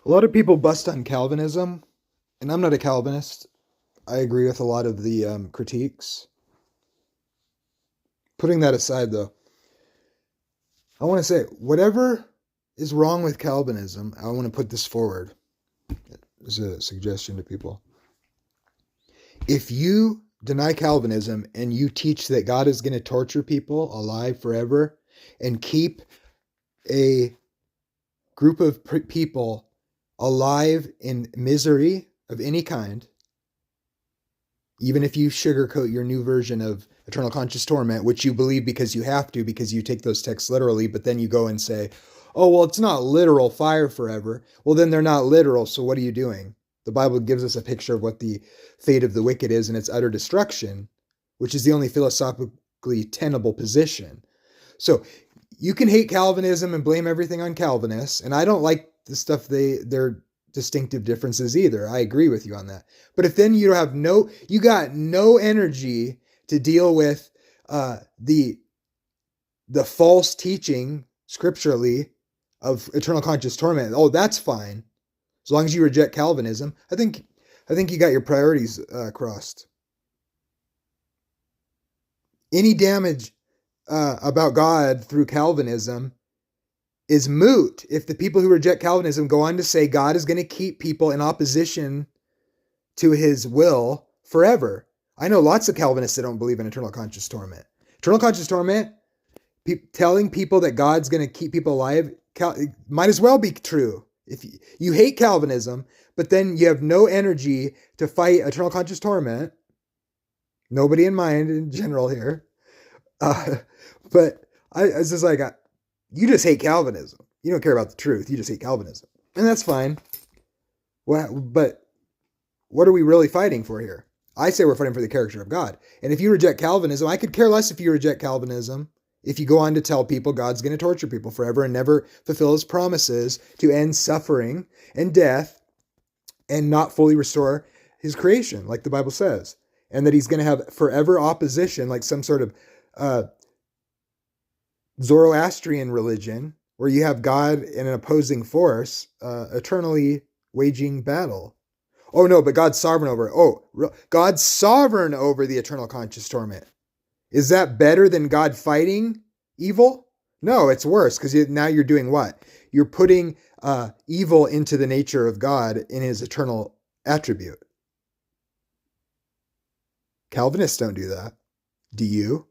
A lot of people bust on Calvinism, and I'm not a Calvinist. I agree with a lot of the critiques. Putting that aside, though, I want to say whatever is wrong with Calvinism, I want to put this forward as a suggestion to people. If you deny Calvinism and you teach that God is going to torture people alive forever and keep a group of people alive in misery of any kind, even if you sugarcoat your new version of Eternal Conscious Torment, which you believe because you have to, because you take those texts literally, but then you go and say, oh, well, it's not literal fire forever. Well, then they're not literal, so what are you doing? The Bible gives us a picture of what the fate of the wicked is, and it's utter destruction, which is the only philosophically tenable position. So you can hate Calvinism and blame everything on Calvinists, and I don't like the stuff their distinctive differences either. I agree with you on that. But if then you got no energy to deal with the false teaching scripturally of eternal conscious torment, oh, that's fine. As long as you reject Calvinism, I think you got your priorities crossed. Any damage about God through Calvinism is moot if the people who reject Calvinism go on to say God is going to keep people in opposition to his will forever. I know lots of Calvinists that don't believe in eternal conscious torment. Eternal conscious torment, telling people that God's going to keep people alive, might as well be true. If you hate Calvinism, but then you have no energy to fight eternal conscious torment, nobody in mind in general here, but it's just like, you just hate Calvinism. You don't care about the truth. You just hate Calvinism. And that's fine. But what are we really fighting for here? I say we're fighting for the character of God. And if you reject Calvinism, I could care less if you reject Calvinism, if you go on to tell people God's going to torture people forever and never fulfill his promises to end suffering and death and not fully restore his creation, like the Bible says. And that he's going to have forever opposition, like some sort of Zoroastrian religion, where you have God and an opposing force eternally waging battle. Oh no, but God's sovereign over it. Oh, God's sovereign over the eternal conscious torment. Is that better than God fighting evil? No, it's worse, because now you're doing what? You're putting evil into the nature of God in his eternal attribute. Calvinists don't do that. Do you?